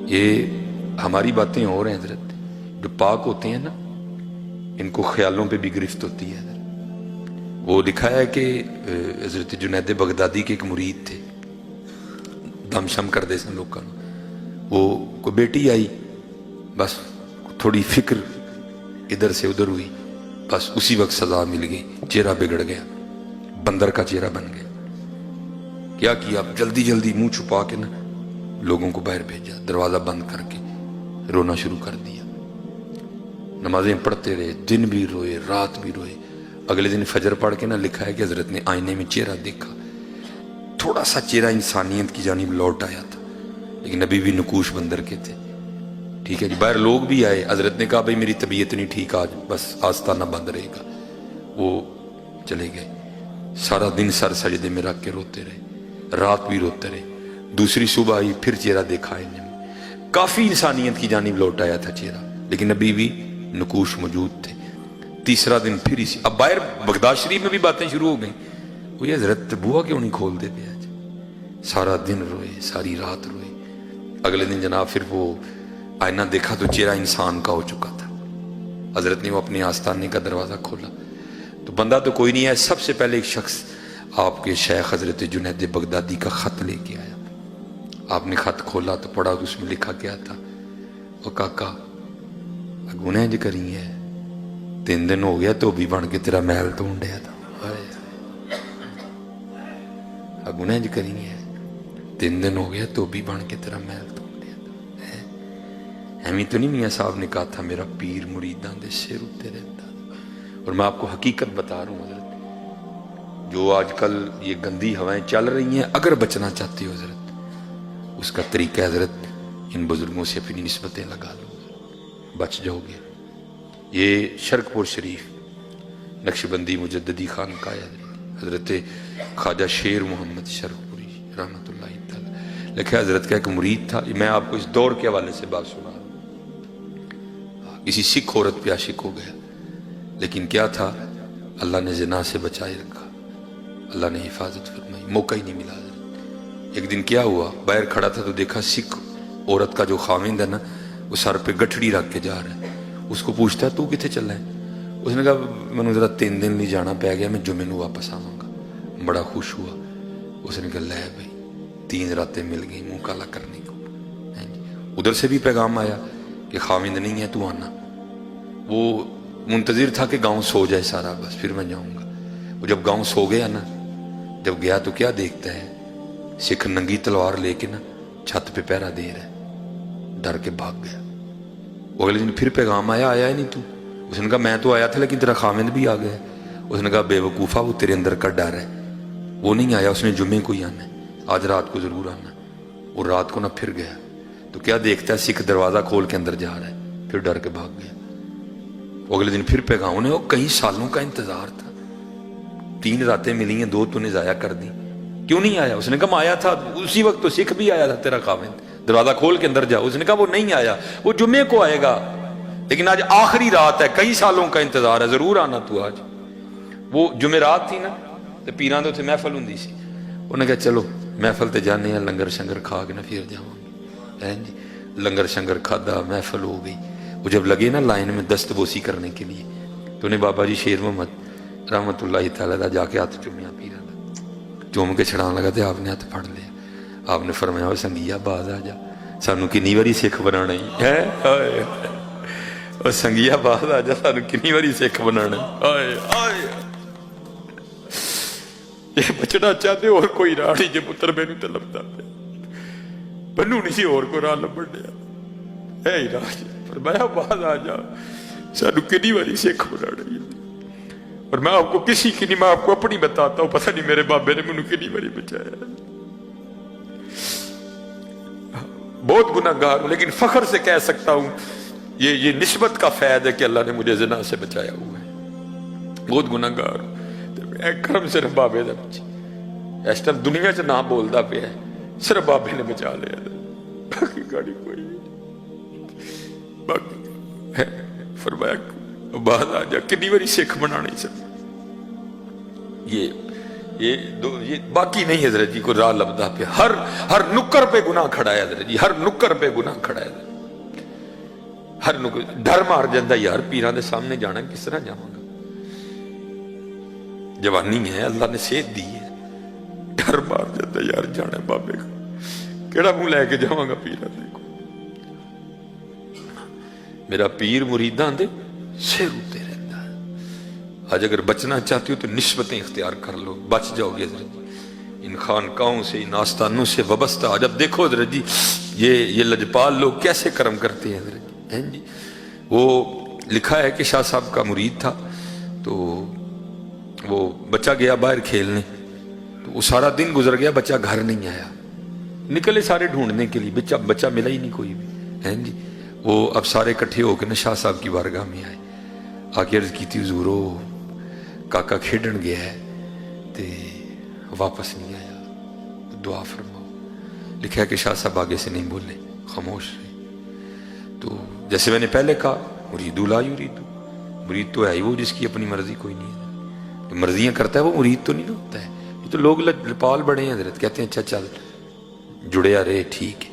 یہ ہماری باتیں اور ہیں حضرت، جو پاک ہوتے ہیں نا ان کو خیالوں پہ بھی گرفت ہوتی ہے حضرت۔ وہ لکھا ہے کہ حضرت جنید بغدادی کے ایک مرید تھے، دم شم کر دے سن لوگوں، وہ کوئی بیٹی آئی، بس تھوڑی فکر ادھر سے ادھر ہوئی، بس اسی وقت سزا مل گئی، چہرہ بگڑ گیا، بندر کا چہرہ بن گیا۔ کیا جلدی جلدی منہ چھپا کے نا لوگوں کو باہر بھیجا، دروازہ بند کر کے رونا شروع کر دیا۔ نمازیں پڑھتے رہے، دن بھی روئے رات بھی روئے۔ اگلے دن فجر پڑھ کے نا لکھا ہے کہ حضرت نے آئینے میں چہرہ دیکھا، تھوڑا سا چہرہ انسانیت کی جانب لوٹ آیا تھا، لیکن ابھی بھی نکوش بندر کے تھے۔ ٹھیک ہے جی، باہر لوگ بھی آئے، حضرت نے کہا بھائی میری طبیعت نہیں ٹھیک، آج بس آستانہ بند رہے گا۔ وہ چلے گئے، سارا دن سر سجدے میں رکھ کے روتے رہے، رات بھی روتے رہے۔ دوسری صبح آئی، پھر چہرہ دیکھا آئینے میں، کافی انسانیت کی جانب لوٹ آیا تھا چہرہ، لیکن ابھی بھی نکوش موجود تھے۔ تیسرا دن پھر اسی، اب باہر بغداد شریف میں بھی باتیں شروع ہو گئیں، وہ یہ حضرت بوا کیوں نہیں کھول دیتے آج؟ سارا دن روئے، ساری رات روئے۔ اگلے دن جناب پھر وہ آئینہ دیکھا تو چہرہ انسان کا ہو چکا تھا۔ حضرت نے وہ اپنے آستانے کا دروازہ کھولا تو بندہ تو کوئی نہیں ہے، سب سے پہلے ایک شخص آپ کے شیخ حضرت جنید بغدادی کا خط لے کے آیا۔ آپ نے خط کھولا تو پڑھا تو اس میں لکھا کیا تھا، او کاکا گناہ جو کری ہے، 3 دن ہو گیا تو بھی بن کے تیرا محل تو ڈیا تھا، گناہ جو کری ہے 3 دن ہو گیا تو بھی بن کے تیرا محل تو ڈیا تھا۔ ہمیں تو نہیں میاں صاحب نے کہا تھا میرا پیر مریدان دے سر اٹھتے رہتا تھا۔ اور میں آپ کو حقیقت بتا رہا ہوں حضرت، جو آج کل یہ گندی ہوائیں چل رہی ہیں، اگر بچنا چاہتے ہو حضرت، اس کا طریقہ حضرت ان بزرگوں سے اپنی نسبتیں لگا لو، بچ جاؤ گے۔ یہ شرک پور شریف نقشبندی مجددی خانقاہ ہے حضرت خواجہ شیر محمد شرک پوری رحمۃ اللہ تعالی لکھا، حضرت کا ایک مرید تھا۔ میں آپ کو اس دور کے حوالے سے بات سنا رہا ہوں، کسی سکھ عورت پہ عاشق ہو گیا، لیکن کیا تھا، اللہ نے زنا سے بچائے رکھا، اللہ نے حفاظت فرمائی، موقع ہی نہیں ملا حضرت۔ ایک دن کیا ہوا، باہر کھڑا تھا تو دیکھا سکھ عورت کا جو خاوند ہے نا، وہ سر پہ گٹھڑی رکھ کے جا رہا ہے۔ اس کو پوچھتا ہے تو کتنے چلا ہے؟ اس نے کہا میں نے ذرا 3 دن نہیں جانا پہ گیا، میں جمعے نو واپس آواں گا۔ بڑا خوش ہوا، اس نے کہا لے بھائی 3 راتیں مل گئی منہ کالا کرنے کو۔ ادھر سے بھی پیغام آیا کہ خاوند نہیں ہے تو آنا۔ وہ منتظر تھا کہ گاؤں سو جائے سارا، بس پھر میں جاؤں گا۔ وہ جب گاؤں سو گیا نا، جب گیا تو کیا دیکھتا ہے، سکھ ننگی تلوار لے کے نا چھت پہ پہرا دے رہا ہے، ڈر کے بھاگ گیا۔ اگلے دن پھر پیغام آیا نہیں تو؟ اس نے کہا میں تو آیا تھا لیکن تیرا خاوند بھی آ گیا۔ اس نے کہا بے وقوفا، وہ تیرے اندر کا ڈر ہے، وہ نہیں آیا، اس نے جمعے کو ہی آنا ہے، آج رات کو ضرور آنا۔ اور رات کو نہ پھر گیا تو کیا دیکھتا ہے، سکھ دروازہ کھول کے اندر جا رہا ہے، پھر ڈر کے بھاگ گیا۔ اگلے دن پھر پیغام، انہیں وہ کئی سالوں کا انتظار تھا، 3 راتیں ملی ہیں، 2 تو نے ضائع کر دی، کیوں نہیں آیا؟ اس نے کہا میں آیا تھا اسی وقت تو سکھ بھی آیا تھا تیرا خاوند، دروازہ کھول کے اندر جا۔ اس نے کہا وہ نہیں آیا، وہ جمعے کو آئے گا، لیکن آج آخری رات ہے، کئی سالوں کا انتظار ہے، ضرور آنا تو آج۔ وہ جمعرات تھی نا تو پیران تو اتنے محفل ہوں سی، انہوں نے کہا چلو محفل تے جانے ہیں، لنگر شنگر کھا کے نا پھر جاؤں گے۔ لنگر شنگر کھادا، محفل ہو گئی۔ وہ جب لگے نا لائن میں دست بوسی کرنے کے لیے تو انہیں بابا جی شیر محمد رحمت اللہ تعالیٰ جا کے ہاتھ چومیا، پیران چوم کے چھڑان لگا تو آپ نے ہاتھ پھڑ لیا۔ آپ نے فرمایا سنگیا باز آ جا، سانو کنی واری سکھ بنانا ہی ہے، اور سنگیا باز آ جا، سانو کنی واری سکھ بنانا ہے۔ یہ بچنا چاہتے اور کوئی راہ نہیں، جے پتر میں تو لبدا پہ بنو نہیں سی اور کو راہ لبڑ دیا، اے راہ فرمایا باز آ جا، سانو کنی واری سکھ بنانا ہی۔ اور میں آپ کو کسی کی نہیں، میں آپ کو اپنی بتاتا ہوں، پتہ نہیں میرے بابے نے مجھے کنی باری بچایا۔ بہت گناہ گار ہوں، لیکن فخر سے کہہ سکتا ہوں یہ نسبت کا فیض ہے کہ اللہ نے مجھے زنا سے بچایا ہوا ہے۔ بہت گناہ گار ہوں، کرم صرف بابے دا بچی، اس ٹائم دنیا چ نہ بولتا پیا ہے، صرف بابے نے بچا لیا، باقی گاڑی کوئی نہیں۔ باقی فرمایا باز آ جا، کنی واری سکھ بنا نہیں سکتا۔ یہ یہ باقی نہیں حضرت جی کو راہ لبدا پہ ہر نکر پہ گناہ کھڑا ہے حضرت جی، ہر نکر پہ گناہ کھڑا ہے، ہر نکر ڈر مار جاندہ یار پیران دے سامنے جانا کس طرح جاؤں گا، جوانی ہے اللہ نے صحت دی ہے، ڈر مار جاندہ یار جانا بابے کا کیڑا منہ لے کے جاؤں گا پیران دے کو، میرا پیر مریدان دے سر ہوتے رہتا ہے۔ آج اگر بچنا چاہتی ہو تو نسبتیں اختیار کر لو، بچ جاؤ گے حضرت جی ان خانقاہوں سے، ان آستانوں سے وابستہ۔ جب دیکھو حضرت جی یہ لجپال لوگ کیسے کرم کرتے ہیں حضرت جی، وہ لکھا ہے کہ شاہ صاحب کا مرید تھا، تو وہ بچہ گیا باہر کھیلنے، تو وہ سارا دن گزر گیا، بچہ گھر نہیں آیا، نکلے سارے ڈھونڈنے کے لیے، بچہ ملا ہی نہیں کوئی بھی جی۔ وہ اب سارے کٹھے ہو کے نا شاہ صاحب کی بارگاہ میں آئے، آ کے عرض کی تھی حضور کاکا کھیڈن گیا ہے تے واپس نہیں آیا، دعا فرماؤ۔ لکھا ہے کہ شاہ صاحب آگے سے نہیں بولے، خاموش رہے۔ تو جیسے میں نے پہلے کہا مرید لا یرید، مرید تو ہے ہی وہ جس کی اپنی مرضی کوئی نہیں ہے، جو مرضیاں کرتا ہے وہ مرید تو نہیں ہوتا ہے۔ یہ تو لوگ لپال بڑے ہیں حضرت، کہتے ہیں اچھا چل جڑیا رہے ٹھیک ہے،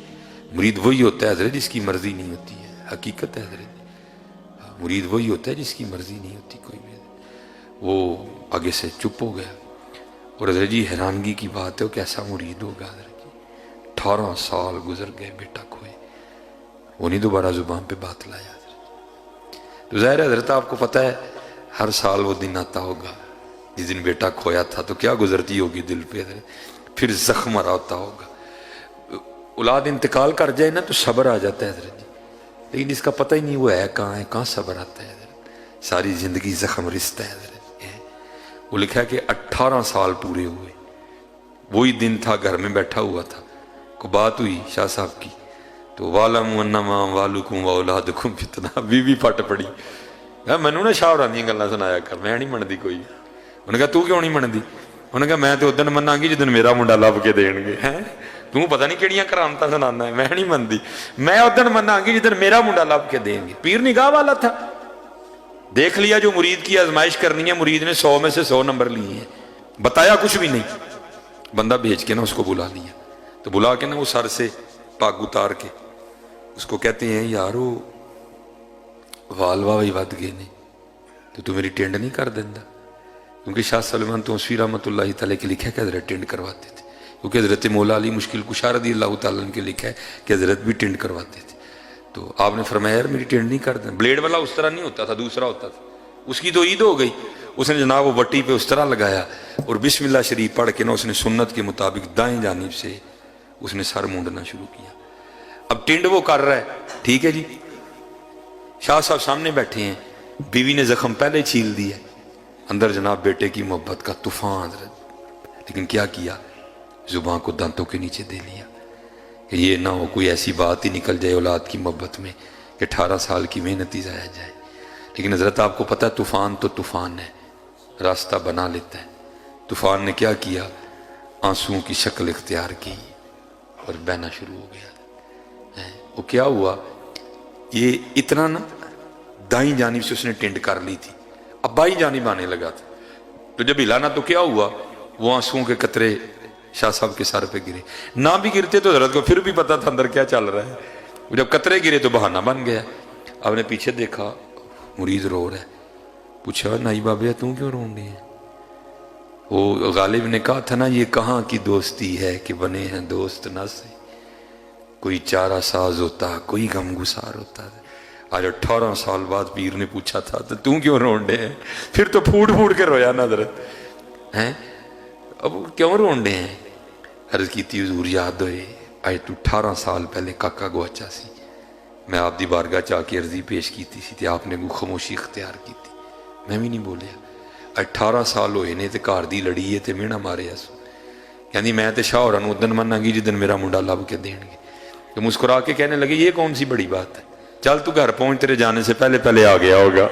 مرید وہی ہوتا ہے حضرت جس کی مرضی نہیں ہوتی ہے، حقیقت ہے حضرت، مرید وہی ہوتا ہے جس کی مرضی نہیں ہوتی کوئی بھی۔ وہ آگے سے چپ ہو گیا، اور حضرت جی حیرانگی کی بات ہے وہ کیسا مرید ہوگا حضرت جی، 18 سال گزر گئے بیٹا کھوئے، وہ نہیں دوبارہ زبان پہ بات لایا حضرت۔ تو ظاہر ہے حضرت آپ کو پتہ ہے ہر سال وہ دن آتا ہوگا جس دن بیٹا کھویا تھا، تو کیا گزرتی ہوگی دل پہ حضرت، پھر زخم آ ہوتا ہوگا۔ اولاد انتقال کر جائے نا تو صبر آ جاتا ہے حضرت جی، لیکن اس کا پتہ ہی نہیں وہ ہے کہاں صبر آتا ہے حضرت، ساری زندگی زخم رستا ہے حضرت۔ وہ لکھا ہے کہ 18 سال پورے ہوئے، وہی دن تھا گھر میں بیٹھا ہوا تھا، کو بات ہوئی شاہ صاحب کی، تو وَعْلَمُوا أَنَّمَا أَمْوَالُكُمْ وَأَوْلَادُكُمْ فِتْنَةٌ، بیوی پھٹ پڑی، میں نے نا شاہ ہوراں گلاں سنایا کر، میں نہیں منتی کوئی۔ انہوں نے کہا تو کیوں نہیں منتی؟ انہوں نے کہا میں تو ادن مناں گی جدن میرا منڈا لب کے دین گے، تو پتہ نہیں کیڑیاں کرامتاں سنانا ہے، میں نہیں منتی، میں ادن مناں گی جدن میرا منڈا لب کے دیں گے۔ پیر نگاہ والا تھا، دیکھ لیا جو مرید کی آزمائش کرنی ہے، مرید نے 100 میں سے 100 نمبر لیے ہیں، بتایا کچھ بھی نہیں، بندہ بھیج کے نا اس کو بلا لیا، تو بلا کے نا وہ سر سے پاگ اتار کے اس کو کہتے ہیں یارو وال واہی ود گئے نے، تو تو میری ٹینڈ نہیں کر دینا، کیونکہ شاہ سلمان توسوی رحمۃ اللہ تعالیٰ کے لکھا ہے کہ حضرت ٹینڈ کرواتے تھے، کیونکہ حضرت مولا علی مشکل کشا رضی اللہ تعالیٰ عنہ کے لکھا ہے کہ حضرت بھی ٹینڈ کرواتے تھے۔ تو آپ نے فرمایا یار میری ٹینڈ نہیں کر دینا، بلیڈ والا اس طرح نہیں ہوتا تھا، دوسرا ہوتا تھا، اس کی تو عید ہو گئی، اس نے جناب وہ وٹی پہ اس طرح لگایا، اور بسم اللہ شریف پڑھ کے نا اس نے سنت کے مطابق دائیں جانب سے اس نے سر مونڈنا شروع کیا۔ اب ٹینڈ وہ کر رہا ہے، ٹھیک ہے جی، شاہ صاحب سامنے بیٹھے ہیں، بیوی نے زخم پہلے چھیل دیا، اندر جناب بیٹے کی محبت کا طوفان حضرت، لیکن کیا کیا، زبان کو دانتوں کے نیچے دے لیا کہ یہ نہ ہو کوئی ایسی بات ہی نکل جائے اولاد کی محبت میں کہ 18 سال کی محنت ہی ضائع جائے۔ لیکن حضرت آپ کو پتہ ہے طوفان تو طوفان ہے، راستہ بنا لیتا ہے۔ طوفان نے کیا کیا، آنسوؤں کی شکل اختیار کی اور بہنا شروع ہو گیا۔ وہ کیا ہوا، یہ اتنا نا دائیں جانب سے اس نے ٹینڈ کر لی تھی، اب بائیں جانب آنے لگا تھا، تو جب ہلانا تو کیا ہوا، وہ آنسوؤں کے قطرے شاہ صاحب کے سر پہ گرے، نہ بھی گرتے تو حضرت کو پھر بھی پتا تھا اندر کیا چل رہا ہے، جب قطرے گرے تو بہانہ بن گیا۔ آپ نے پیچھے دیکھا مرید رو رہا ہے، پوچھا نائی بابے تم کیوں رون رہے ہیں؟ وہ غالب نے کہا تھا نا یہ کہاں کی دوستی ہے کہ بنے ہیں دوست نہ سے، کوئی چارہ ساز ہوتا کوئی غم گسار ہوتا ہے۔ آج 18 سال بعد پیر نے پوچھا تھا تو تم کیوں رون رہے ہیں؟ پھر تو پھوٹ پھوٹ کے رویا نا حضرت، اب کیوں رون رہے ہیں؟ عرض کی تھی حضور یاد ہوئے آج تو 18 سال پہلے کاکا گواچا سی، میں آپ دی بارگاہ چاہ کے عرضی پیش کی تھی، آپ نے خاموشی اختیار کی تھی، میں بھی نہیں بولیا۔ 18 سال ہوئے نے تے گھر دی لڑی ہے تے مینا مارے سو، کہنی میں تے شاہ ہوراں نوں ادن مناں گی جدن میرا منڈا لب کے دین گے، تو مسکرا کے کہنے لگے یہ کون سی بڑی بات ہے، چل تو گھر پہنچ، تیرے جانے سے پہلے پہلے آ گیا ہوگا،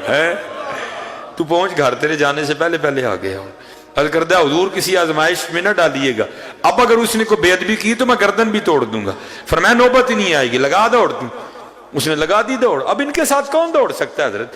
تو پہنچ گھر، تیرے جانے سے پہلے پہلے آ گیا ہوگا۔ عرض کردہ حضور کسی آزمائش میں نہ ڈالیے گا، اب اگر اس نے کوئی بے ادبی کی تو میں گردن بھی توڑ دوں گا، فرمایا نوبت ہی نہیں آئے گی، لگا دوڑ تم، اس نے لگا دی دوڑ۔ اب ان کے ساتھ کون دوڑ سکتا ہے حضرت،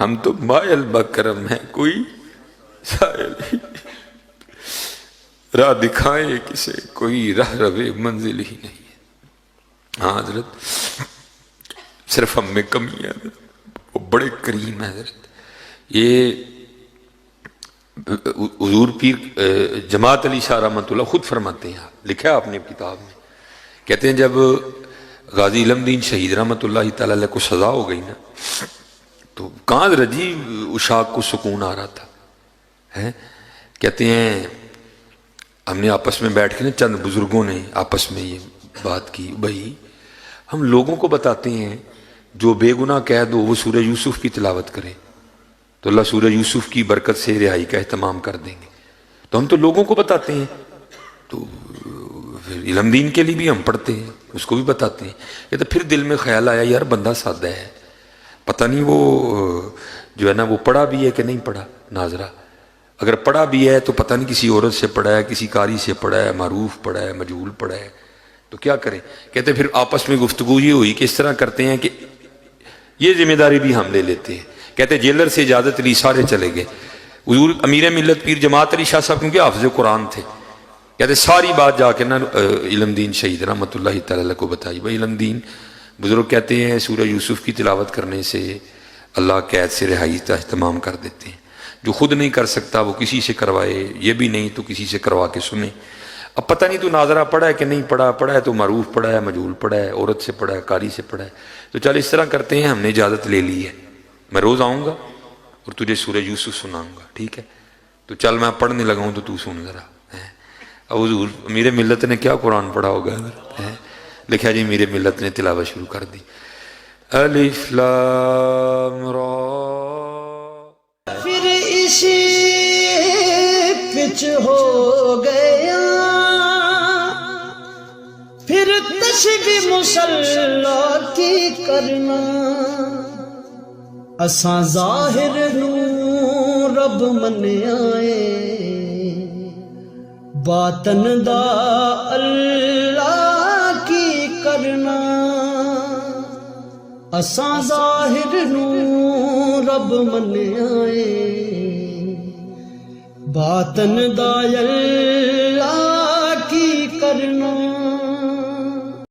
ہم تو مائل بکرم ہیں، کوئی سائل ہی راہ دکھائے کسے، کوئی راہ روے منزل ہی نہیں ہے۔ ہاں حضرت صرف ہم میں کمی ہے، وہ بڑے کریم ہے حضرت۔ یہ حضور پیر جماعت علی شاہ رحمۃ اللہ خود فرماتے ہیں، لکھا ہے آپ نے کتاب میں، کہتے ہیں جب غازی علم دین شہید رحمۃ اللہ تعالی علیہ کو سزا ہو گئی نا، تو کہاں حضرت جی اشاق کو سکون آ رہا تھا ہے؟ کہتے ہیں ہم نے آپس میں بیٹھ کے نا، چند بزرگوں نے آپس میں یہ بات کی، بھائی ہم لوگوں کو بتاتے ہیں جو بے گناہ قید ہو وہ سورہ یوسف کی تلاوت کرے تو اللہ سورہ یوسف کی برکت سے رہائی کا اہتمام کر دیں گے، تو ہم تو لوگوں کو بتاتے ہیں، تو پھر علم دین کے لیے بھی ہم پڑھتے ہیں، اس کو بھی بتاتے ہیں۔ یہ تو پھر دل میں خیال آیا یار بندہ سادہ ہے، پتہ نہیں وہ جو ہے نا وہ پڑھا بھی ہے کہ نہیں پڑھا ناظرہ، اگر پڑھا بھی ہے تو پتہ نہیں کسی عورت سے پڑھا ہے، کسی قاری سے پڑھا ہے، معروف پڑھا ہے، مجہول پڑھا ہے، تو کیا کریں؟ کہتے پھر آپس میں گفتگو یہ ہوئی کہ اس طرح کرتے ہیں کہ یہ ذمہ داری بھی ہم لے لیتے ہیں۔ کہتے جیلر سے اجازت لی، سارے چلے گئے۔ حضور امیر ملت پیر جماعت علی شاہ صاحب کیونکہ حافظ قرآن تھے، کہتے ساری بات جا کے نا علم دین شہید رحمۃ اللہ تعالی کو بتائی۔ بھائی علم دین بزرگ کہتے ہیں سورہ یوسف کی تلاوت کرنے سے اللہ قید سے رہائی کا اہتمام کر دیتے ہیں، جو خود نہیں کر سکتا وہ کسی سے کروائے، یہ بھی نہیں تو کسی سے کروا کے سنے۔ اب پتہ نہیں تو ناظرہ پڑھا ہے کہ نہیں پڑھا، پڑھا ہے تو معروف پڑھا ہے، مجہول پڑھا ہے، عورت سے پڑھا ہے، قاری سے پڑھا ہے، تو چل اس طرح کرتے ہیں، ہم نے اجازت لے لی ہے، میں روز آؤں گا اور تجھے سورہ یوسف سناؤں گا، ٹھیک ہے؟ تو چل میں پڑھنے لگا ہوں تو سن ذرا۔ اب حضور میرے ملت نے کیا قرآن پڑھا ہوگا، لکھا جی میرے ملت نے تلاوت شروع کر دی، الف لام را، پھر اسی پچ ہو گیا، پھر تسبیح مصلا کی کرنا، اساں ظاہر نو رب منیائے، باطن دا اللہ کی کرنا، اساں ظاہر نو رب منیائے، باطن دا اللہ کی کرنا۔